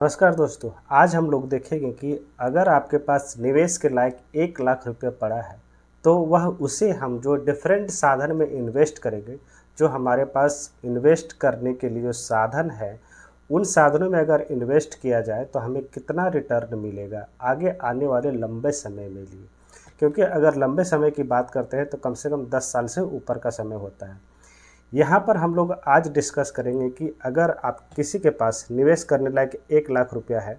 नमस्कार दोस्तों, आज हम लोग देखेंगे कि अगर आपके पास निवेश के लायक 1 लाख रुपये पड़ा है तो वह उसे हम जो डिफरेंट साधन में इन्वेस्ट करेंगे, जो हमारे पास इन्वेस्ट करने के लिए जो साधन है, उन साधनों में अगर इन्वेस्ट किया जाए तो हमें कितना रिटर्न मिलेगा आगे आने वाले लंबे समय में लिए। क्योंकि अगर लंबे समय की बात करते हैं तो कम से कम 10 साल से ऊपर का समय होता है। यहाँ पर हम लोग आज डिस्कस करेंगे कि अगर आप किसी के पास निवेश करने लायक 1 लाख रुपया है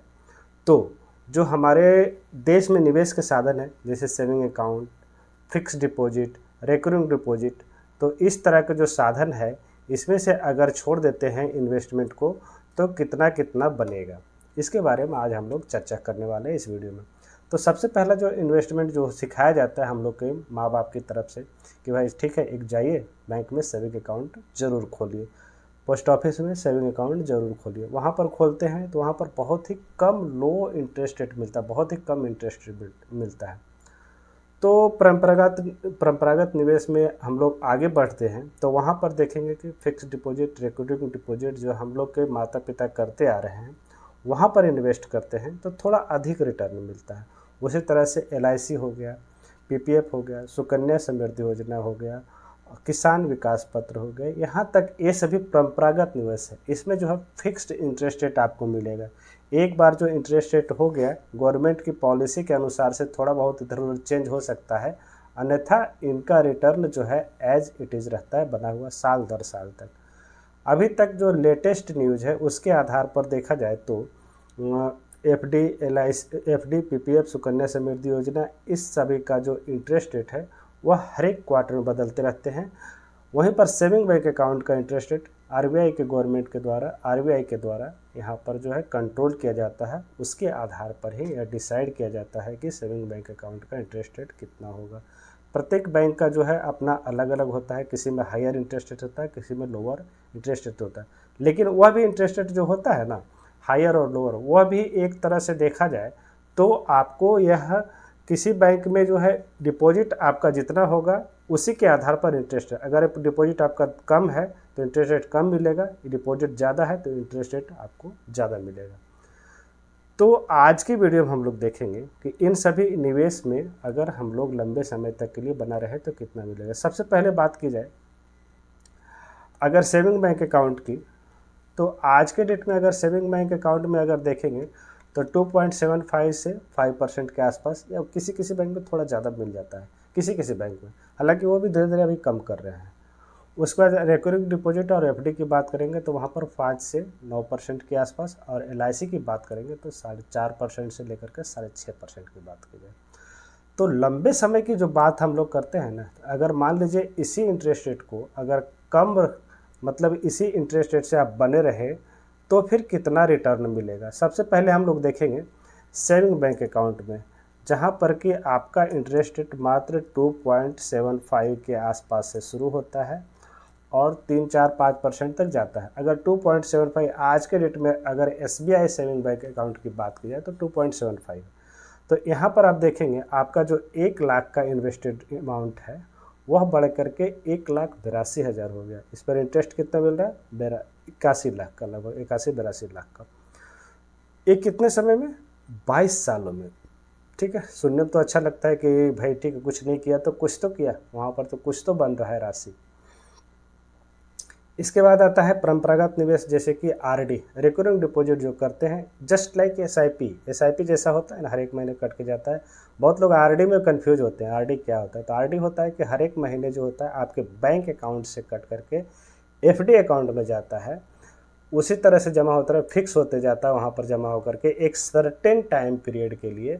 तो जो हमारे देश में निवेश के साधन है, जैसे saving account, fix deposit, recurring deposit, तो इस तरह के जो साधन है इसमें से अगर छोड़ देते हैं इन्वेस्टमेंट को तो कितना कितना बनेगा, इसके बारे में आज हम लोग चर्चा करने वाले हैं इस वीडियो में। तो सबसे पहला जो इन्वेस्टमेंट जो सिखाया जाता है हम लोग के माँ बाप की तरफ से कि भाई ठीक है, एक जाइए बैंक में सेविंग अकाउंट ज़रूर खोलिए, पोस्ट ऑफिस में सेविंग अकाउंट ज़रूर खोलिए। वहाँ पर खोलते हैं तो वहाँ पर बहुत ही कम लो इंटरेस्ट रेट मिलता है, बहुत ही कम इंटरेस्ट मिलता है। तो परंपरागत निवेश में हम लोग आगे बढ़ते हैं तो वहाँ पर देखेंगे कि फिक्स डिपॉजिट, रेकरिंग डिपॉजिट जो हम लोग के माता पिता करते आ रहे हैं वहाँ पर इन्वेस्ट करते हैं तो थोड़ा अधिक रिटर्न मिलता है। उसी तरह से LIC हो गया, PPF हो गया, सुकन्या समृद्धि योजना हो गया, किसान विकास पत्र हो गए, यहाँ तक ये सभी परंपरागत निवेश है। इसमें जो है फिक्स्ड इंटरेस्ट रेट आपको मिलेगा। एक बार जो इंटरेस्ट रेट हो गया, गवर्नमेंट की पॉलिसी के अनुसार से थोड़ा बहुत इधर उधर चेंज हो सकता है, अन्यथा इनका रिटर्न जो है एज इट इज़ रहता है बना हुआ साल दर साल तक। अभी तक जो लेटेस्ट न्यूज़ है उसके आधार पर देखा जाए तो FD, LIC, FD, PPF, Sukanya Samriddhi योजना, इस सभी का जो इंटरेस्ट रेट है वह हर एक क्वार्टर में बदलते रहते हैं। वहीं पर सेविंग बैंक अकाउंट का इंटरेस्ट रेट RBI के गवर्नमेंट के द्वारा, RBI के द्वारा यहाँ पर जो है कंट्रोल किया जाता है। उसके आधार पर ही यह डिसाइड किया जाता है कि सेविंग बैंक अकाउंट का इंटरेस्ट रेट कितना होगा। प्रत्येक बैंक का जो है अपना अलग अलग होता है, किसी में हायर इंटरेस्ट रेट होता है, किसी में लोअर इंटरेस्ट रेट होता है। लेकिन वह भी इंटरेस्ट रेट जो होता है ना, हायर और लोअर, वह भी एक तरह से देखा जाए तो आपको यह किसी बैंक में जो है डिपॉजिट आपका जितना होगा उसी के आधार पर इंटरेस्ट है। अगर डिपॉजिट आपका कम है तो इंटरेस्ट रेट कम मिलेगा, डिपॉजिट ज़्यादा है तो इंटरेस्ट रेट आपको ज़्यादा मिलेगा। तो आज की वीडियो में हम लोग देखेंगे कि इन सभी निवेश में अगर हम लोग लंबे समय तक के लिए बना रहे तो कितना मिलेगा। सबसे पहले बात की जाए अगर सेविंग बैंक अकाउंट की, तो आज के डेट में अगर सेविंग बैंक अकाउंट में अगर देखेंगे तो 2.75 से 5% के आसपास, या किसी किसी बैंक में थोड़ा ज़्यादा मिल जाता है, किसी किसी बैंक में, हालांकि वो भी धीरे धीरे अभी कम कर रहे हैं। उसके बाद रेकरिंग डिपॉजिट और FD की बात करेंगे तो वहाँ पर 5 से 9% के आसपास, और LIC की बात करेंगे तो 4.5% से लेकर के 6.5% की बात की जाए। तो लंबे समय की जो बात हम लोग करते हैं ना, अगर मान लीजिए इसी इंटरेस्ट रेट को अगर कम, मतलब इसी इंटरेस्ट रेट से आप बने रहे तो फिर कितना रिटर्न मिलेगा। सबसे पहले हम लोग देखेंगे सेविंग बैंक अकाउंट में, जहाँ पर कि आपका इंटरेस्ट रेट मात्र 2.75 के आसपास से शुरू होता है और 3-4-5% तक जाता है। अगर 2.75 आज के डेट में अगर SBI सेविंग बैंक अकाउंट की बात की जाए तो 2.75, तो यहाँ पर आप देखेंगे आपका जो 1 लाख का इन्वेस्टेड अमाउंट है वह बढ़ करके 1,82,000 हो गया। इस पर इंटरेस्ट कितना मिल रहा है? 81 लाख का, लगभग 81-82 लाख का। ये कितने समय में? 22 सालों में। ठीक है, सुनने में तो अच्छा लगता है कि भाई ठीक है, कुछ नहीं किया तो कुछ तो किया, वहाँ पर तो कुछ तो बन रहा है राशि। इसके बाद आता है परंपरागत निवेश, जैसे कि RD, रिकरिंग डिपॉजिट जो करते हैं, जस्ट लाइक SIP जैसा होता है ना, हर एक महीने कट के जाता है। बहुत लोग RD में कंफ्यूज होते हैं, RD क्या होता है? तो RD होता है कि हर एक महीने जो होता है आपके बैंक अकाउंट से कट करके FD अकाउंट में जाता है, उसी तरह से जमा होता है, फिक्स होते जाता है, वहाँ पर जमा होकर के एक सर्टेन टाइम पीरियड के लिए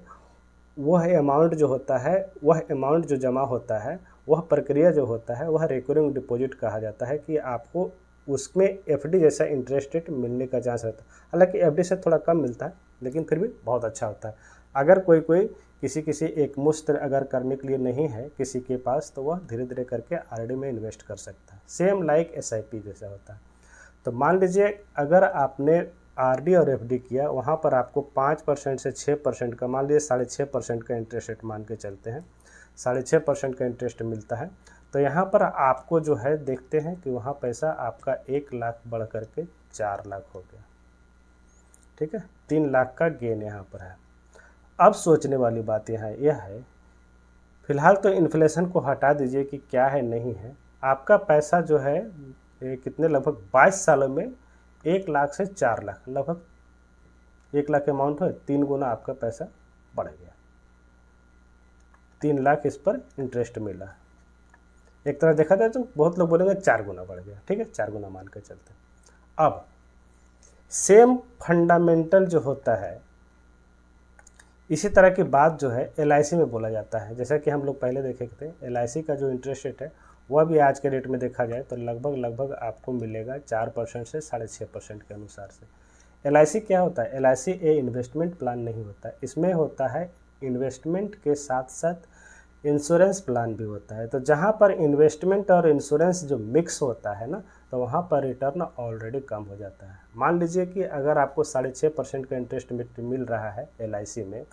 वह अमाउंट जो होता है, वह अमाउंट जो जमा होता है, वह प्रक्रिया जो होता है वह रिकरिंग डिपॉजिट कहा जाता है कि आपको उसमें FD जैसा इंटरेस्ट रेट मिलने का चांस रहता है। हालांकि FD से थोड़ा कम मिलता है लेकिन फिर भी बहुत अच्छा होता है। अगर कोई किसी एक मुश्त अगर करने के लिए नहीं है किसी के पास, तो वह धीरे धीरे करके RD में इन्वेस्ट कर सकता है, सेम लाइक SIP जैसा होता है। तो मान लीजिए अगर आपने RD और FD किया, वहाँ पर आपको 5% से 6% का, मान लीजिए 6.5% का इंटरेस्ट रेट मान के चलते हैं, 6.5% का इंटरेस्ट मिलता है। तो यहाँ पर आपको जो है देखते हैं कि वहाँ पैसा आपका 1 लाख बढ़ करके 4 लाख हो गया। ठीक है, 3 लाख का गेन यहाँ पर है। अब सोचने वाली बात यहाँ यह है, फिलहाल तो इन्फ्लेशन को हटा दीजिए कि क्या है नहीं है, आपका पैसा जो है कितने लगभग 22 सालों में 1 लाख से 4 लाख, लगभग 1 लाख अमाउंट है, 3 गुना आपका पैसा बढ़ गया। 3 लाख इस पर इंटरेस्ट मिला। एक तरह देखा जाए तो बहुत लोग बोलेंगे 4 गुना बढ़ गया, ठीक है, 4 गुना मान के चलते। अब सेम फंडामेंटल जो होता है, इसी तरह की बात जो है LIC में बोला जाता है। जैसा कि हम लोग पहले देखे थे, LIC का जो इंटरेस्ट रेट है वह भी आज के रेट में देखा जाए तो लगभग आपको मिलेगा 4% से 6.5% के अनुसार से। LIC क्या होता है? LIC ए इन्वेस्टमेंट प्लान नहीं होता है, इसमें होता है इन्वेस्टमेंट के साथ साथ इंश्योरेंस प्लान भी होता है। तो जहाँ पर इन्वेस्टमेंट और इंश्योरेंस जो मिक्स होता है ना, तो वहाँ पर रिटर्न ऑलरेडी कम हो जाता है। मान लीजिए कि अगर आपको 6.5% का इंटरेस्ट मिल रहा है LIC में,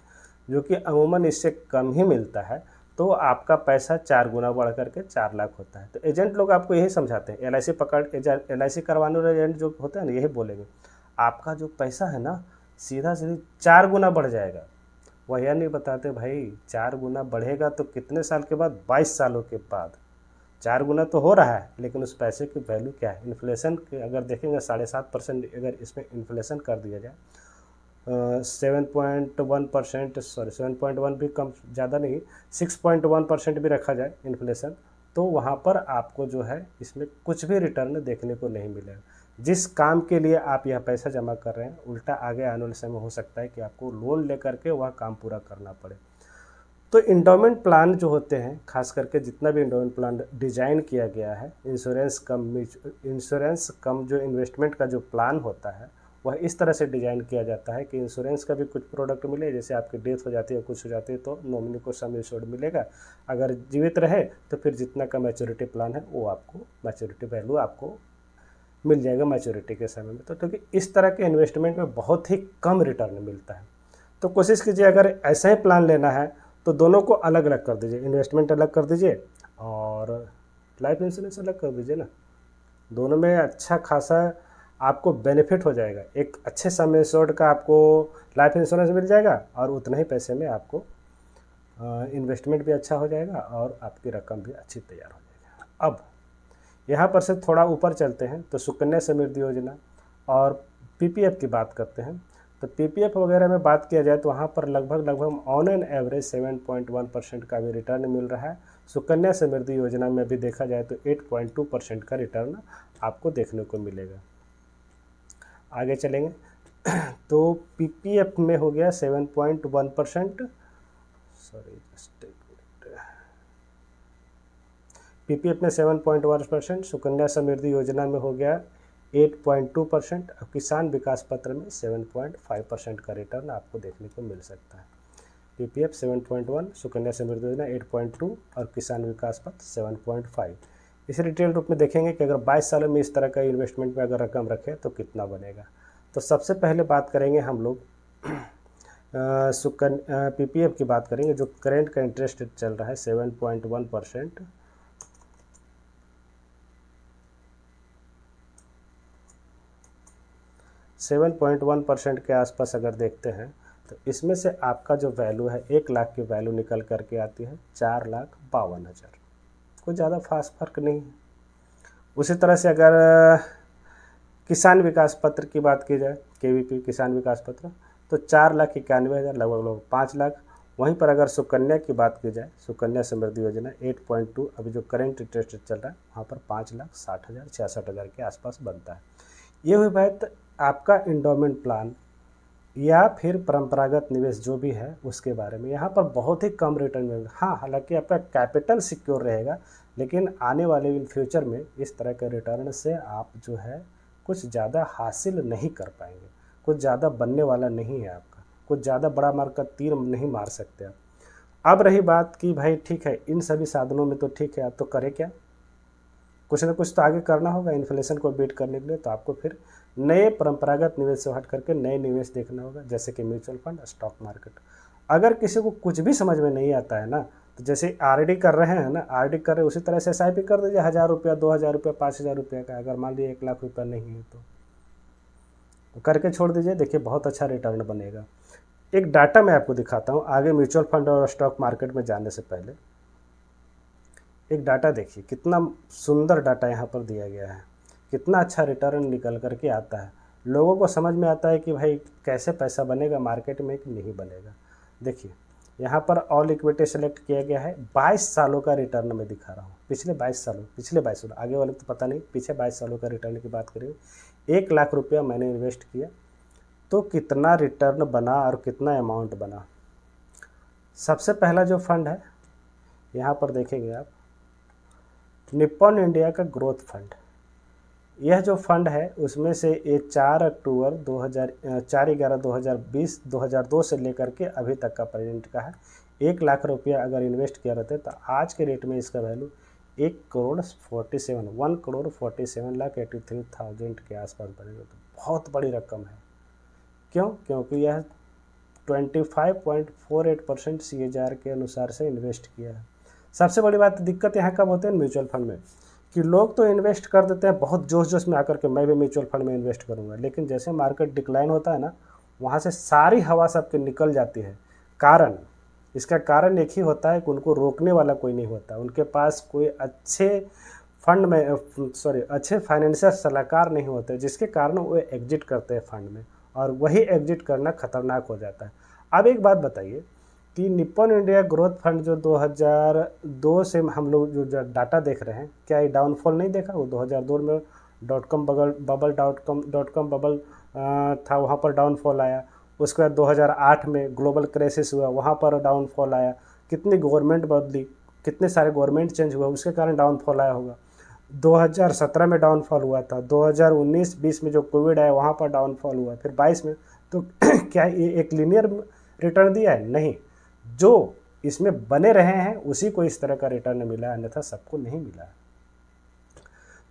जो कि अमूमन इससे कम ही मिलता है, तो आपका पैसा 4 गुना बढ़ करके 4 लाख होता है। तो एजेंट लोग आपको यही समझाते हैं, LIC करवाने वाले एजेंट जो होते हैं ना, यही बोलेंगे आपका जो पैसा है ना सीधा 4 गुना बढ़ जाएगा। वह यह नहीं बताते भाई 4 गुना बढ़ेगा तो कितने साल के बाद, 22 सालों के बाद 4 गुना तो हो रहा है, लेकिन उस पैसे की वैल्यू क्या है। इन्फ्लेशन के अगर देखेंगे 7.5% अगर इसमें इन्फ्लेशन कर दिया जाए, 7.1% सॉरी 7.1 भी कम ज़्यादा नहीं, 6.1% भी रखा जाए इन्फ्लेशन, तो वहाँ पर आपको जो है इसमें कुछ भी रिटर्न देखने को नहीं मिलेगा। जिस काम के लिए आप यह पैसा जमा कर रहे हैं, उल्टा आगे आने वाले समय हो सकता है कि आपको लोन लेकर के वह काम पूरा करना पड़े। तो इंडोमेंट प्लान जो होते हैं, खास करके जितना भी इंडोमेंट प्लान डिजाइन किया गया है, इंश्योरेंस कम जो इन्वेस्टमेंट का जो प्लान होता है, वह इस तरह से डिज़ाइन किया जाता है कि इंश्योरेंस का भी कुछ प्रोडक्ट मिले। जैसे आपकी डेथ हो जाती है, कुछ हो जाती है, तो नॉमिनी को सम एश्योर्ड मिलेगा। अगर जीवित रहे तो फिर जितना का मैच्योरिटी प्लान है वो आपको मैच्योरिटी वैल्यू आपको मिल जाएगा मैच्योरिटी के समय में। तो क्योंकि इस तरह के इन्वेस्टमेंट में बहुत ही कम रिटर्न मिलता है, तो कोशिश कीजिए अगर ऐसा ही प्लान लेना है तो दोनों को अलग अलग कर दीजिए, इन्वेस्टमेंट अलग कर दीजिए और लाइफ इंश्योरेंस अलग कर दीजिए ना। दोनों में अच्छा खासा आपको बेनिफिट हो जाएगा। एक अच्छे सम एश्योर्ड का आपको लाइफ इंश्योरेंस मिल जाएगा और उतने ही पैसे में आपको इन्वेस्टमेंट भी अच्छा हो जाएगा और आपकी रकम भी अच्छी तैयार हो जाएगा। अब यहाँ पर से थोड़ा ऊपर चलते हैं तो सुकन्या समृद्धि योजना और PPF की बात करते हैं। तो PPF वगैरह में बात किया जाए तो वहाँ पर लगभग ऑन एन एवरेज 7.1% का भी रिटर्न मिल रहा है। सुकन्या समृद्धि योजना में भी देखा जाए तो 8.2% का रिटर्न आपको देखने को मिलेगा। आगे चलेंगे तो PPF में हो गया 7.1%, सॉरी PPF में 7.1%, सुकन्या समृद्धि योजना में हो गया 8.2% और किसान विकास पत्र में 7.5% का रिटर्न आपको देखने को मिल सकता है। PPF 7.1, सुकन्या समृद्धि योजना 8.2 और किसान विकास पत्र 7.5। इसे डिटेल रूप में देखेंगे कि अगर 22 सालों में इस तरह का इन्वेस्टमेंट में अगर रकम रखें तो कितना बनेगा। तो सबसे पहले बात करेंगे हम लोग PPF की बात करेंगे, जो करेंट का इंटरेस्ट चल रहा है 7.1%। सेवन 7.1% के आसपास अगर देखते हैं तो इसमें से आपका जो वैल्यू है 1 लाख की वैल्यू निकल करके आती है 4,52,000। कोई ज़्यादा खास फर्क नहीं है। उसी तरह से अगर किसान विकास पत्र की बात की जाए, KVP किसान विकास पत्र, तो 4,91,000 लगभग 5 लाख। वहीं पर अगर सुकन्या की बात की जाए, सुकन्या समृद्धि योजना 8.2, अभी जो करेंट इंटरेस्ट चल रहा है वहाँ पर 5,60,000 66,000 के आसपास बनता है। ये हुई बात आपका इंडोमेंट प्लान या फिर परंपरागत निवेश जो भी है उसके बारे में। यहाँ पर बहुत ही कम रिटर्न मिलेगा। हाँ, हालांकि आपका कैपिटल सिक्योर रहेगा, लेकिन आने वाले इन फ्यूचर में इस तरह के रिटर्न से आप जो है कुछ ज़्यादा हासिल नहीं कर पाएंगे, कुछ ज़्यादा बनने वाला नहीं है आपका, कुछ ज़्यादा बड़ा मार का तीर नहीं मार सकते आप। अब रही बात कि भाई ठीक है, इन सभी साधनों में तो ठीक है, आप तो करें क्या, कुछ ना कुछ तो आगे करना होगा इन्फ्लेशन को बीट करने के लिए। तो आपको फिर नए परंपरागत निवेश से हट करके नए निवेश देखना होगा, जैसे कि म्यूचुअल फंड, स्टॉक मार्केट। अगर किसी को कुछ भी समझ में नहीं आता है ना, तो जैसे RD कर रहे हैं ना, RD कर रहे उसी तरह से SIP कर दीजिए, 1,000 रुपया, 2,000 रुपया, 5,000 रुपया का। अगर मान लीजिए 1 लाख रुपया नहीं है तो करके छोड़ दीजिए, देखिए बहुत अच्छा रिटर्न बनेगा। एक डाटा मैं आपको दिखाता हूँ आगे म्यूचुअल फंड और स्टॉक मार्केट में जाने से पहले। एक डाटा देखिए, कितना सुंदर डाटा यहाँ पर दिया गया है, कितना अच्छा रिटर्न निकल करके आता है। लोगों को समझ में आता है कि भाई कैसे पैसा बनेगा मार्केट में कि नहीं बनेगा। देखिए यहाँ पर ऑल इक्विटी सेलेक्ट किया गया है, 22 सालों का रिटर्न मैं दिखा रहा हूँ, पिछले 22 सालों, आगे वाले तो पता नहीं, पीछे 22 सालों का रिटर्न की बात करें। 1 लाख रुपया मैंने इन्वेस्ट किया तो कितना रिटर्न बना और कितना अमाउंट बना। सबसे पहला जो फंड है यहाँ पर देखेंगे आप, निप्पॉन इंडिया का ग्रोथ फंड। यह जो फंड है उसमें से ये 4 अक्टूबर 2002 से लेकर के अभी तक का प्रेजेंट का है। 1 लाख रुपया अगर इन्वेस्ट किया रहते तो आज के रेट में इसका वैल्यू 1,47,83,000 के आसपास बनेगा। तो बहुत बड़ी रकम है। क्यों? क्योंकि यह 25.48% CAGR के अनुसार से इन्वेस्ट किया है। सबसे बड़ी बात, दिक्कत यहाँ कब होते हैं म्यूचुअल फंड में, कि लोग तो इन्वेस्ट कर देते हैं बहुत जोश में आकर के, मैं भी म्यूचुअल फंड में इन्वेस्ट करूँगा, लेकिन जैसे मार्केट डिक्लाइन होता है ना, वहाँ से सारी हवा सबके निकल जाती है। इसका कारण एक ही होता है कि उनको रोकने वाला कोई नहीं होता, उनके पास कोई अच्छे फाइनेंशियल सलाहकार नहीं होते, जिसके कारण वो एग्जिट करते हैं फंड में, और वही एग्जिट करना खतरनाक हो जाता है। अब एक बात बताइए कि निप्पॉन इंडिया ग्रोथ फंड जो 2002 से हम लोग जो डाटा देख रहे हैं, क्या ये डाउनफॉल नहीं देखा? वो 2002 में .com बबल था, वहाँ पर डाउनफॉल आया। उसके बाद 2008 में ग्लोबल क्राइसिस हुआ, वहाँ पर डाउनफॉल आया। कितनी गवर्नमेंट बदली, कितने सारे गवर्नमेंट चेंज हुआ, उसके कारण डाउनफॉल आया होगा। 2017 में डाउनफॉल हुआ था, 2019-20 में जो कोविड आया वहाँ पर डाउनफॉल हुआ, फिर 22 में। तो क्या ये एक लीनियर रिटर्न दिया है? नहीं। जो इसमें बने रहे हैं उसी को इस तरह का रिटर्न मिला, अन्यथा सबको नहीं मिला।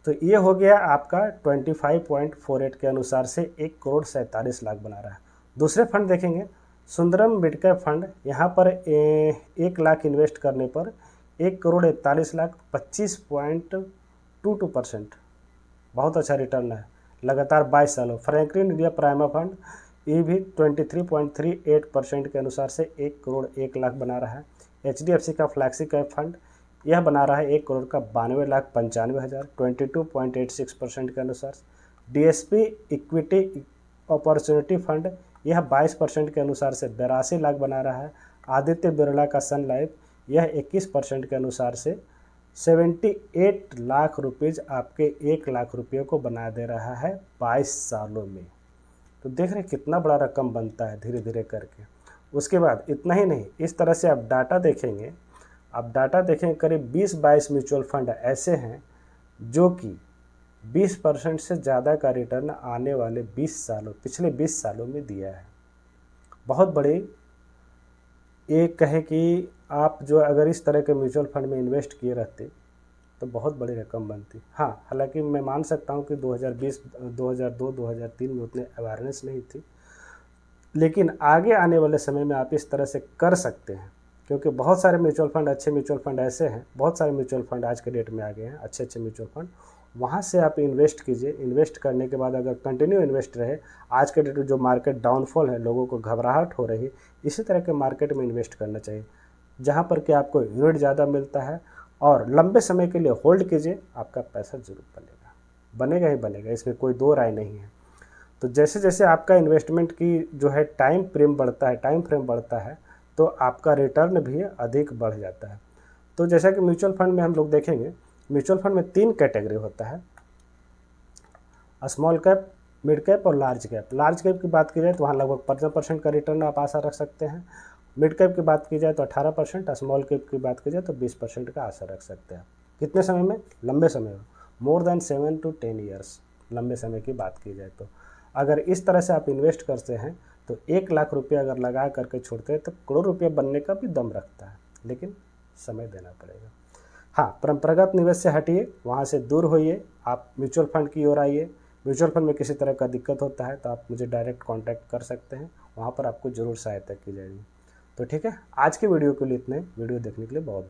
तो ये हो गया आपका 25.48 के अनुसार से 1,47,00,000 बना रहा है। दूसरे फंड देखेंगे, सुंदरम मिड कैप फंड। यहाँ पर 1 लाख इन्वेस्ट करने पर 1,41,00,000, 25.22%, बहुत अच्छा रिटर्न है लगातार 22 सालों। फ्रैंकलिन इंडिया प्राइमा फंड, ये भी 23.38% के अनुसार से 1,01,00,000 बना रहा है। HDFC का फ्लैक्सी कैप फंड, यह बना रहा है 1,92,95,000, 22.86% के अनुसार। DSP इक्विटी अपॉर्चुनिटी फंड, यह 22% के अनुसार से 82 लाख बना रहा है। आदित्य बिरला का सन लाइफ, यह 21% के अनुसार से 78 लाख रुपीज़ आपके 1 लाख रुपये को बना दे रहा है 22 सालों में। तो देख रहे हैं कितना बड़ा रकम बनता है धीरे धीरे करके। उसके बाद इतना ही नहीं, इस तरह से आप डाटा देखेंगे, करीब 20-22 म्यूचुअल फंड ऐसे हैं जो कि 20% से ज़्यादा का रिटर्न आने वाले पिछले 20 सालों में दिया है। बहुत बड़े, एक कहे कि आप जो अगर इस तरह के म्यूचुअल फंड में इन्वेस्ट किए रहते तो बहुत बड़ी रकम बनती। हाँ, हालांकि मैं मान सकता हूँ कि 2020, 2002, 2003 में उतने अवेयरनेस नहीं थी, लेकिन आगे आने वाले समय में आप इस तरह से कर सकते हैं, क्योंकि बहुत सारे म्यूचुअल फंड, अच्छे म्यूचुअल फंड ऐसे हैं, बहुत सारे म्यूचुअल फंड आज के डेट में आ गए हैं, अच्छे म्यूचुअल फंड। वहाँ से आप इन्वेस्ट कीजिए। इन्वेस्ट करने के बाद अगर कंटिन्यू इन्वेस्ट रहे, आज के डेट में जो मार्केट डाउनफॉल है, लोगों को घबराहट हो रही है, इसी तरह के मार्केट में इन्वेस्ट करना चाहिए, जहाँ पर कि आपको यूनिट ज़्यादा मिलता है, और लंबे समय के लिए होल्ड कीजिए, आपका पैसा जरूर बनेगा ही बनेगा, इसमें कोई दो राय नहीं है। तो जैसे जैसे आपका इन्वेस्टमेंट की जो है टाइम फ्रेम बढ़ता है तो आपका रिटर्न भी अधिक बढ़ जाता है। तो जैसा कि म्यूचुअल फंड में हम लोग देखेंगे, म्यूचुअल फंड में 3 कैटेगरी होता है, स्मॉल कैप, मिड कैप और लार्ज कैप। लार्ज कैप की बात की जाए तो वहाँ लगभग 15% का रिटर्न आप आशा रख सकते हैं। मिड कैप की बात की जाए तो 18%, स्मॉल कैप की बात की जाए तो 20% का आशा रख सकते हैं। कितने समय में? लंबे समय में, मोर देन 7 to 10 ईयर्स, लंबे समय की बात की जाए तो। अगर इस तरह से आप इन्वेस्ट करते हैं तो 1 लाख रुपये अगर लगा करके छोड़ते हैं तो करोड़ रुपये बनने का भी दम रखता है, लेकिन समय देना पड़ेगा। हाँ, परंपरागत निवेश से हटिए, वहाँ से दूर होइए, आप म्यूचुअल फंड की ओर आइए। म्यूचुअल फंड में किसी तरह का दिक्कत होता है तो आप मुझे डायरेक्ट कांटेक्ट कर सकते हैं, वहाँ पर आपको ज़रूर सहायता की जाएगी। तो ठीक है, आज के वीडियो के लिए इतने। वीडियो देखने के लिए बहुत बहुत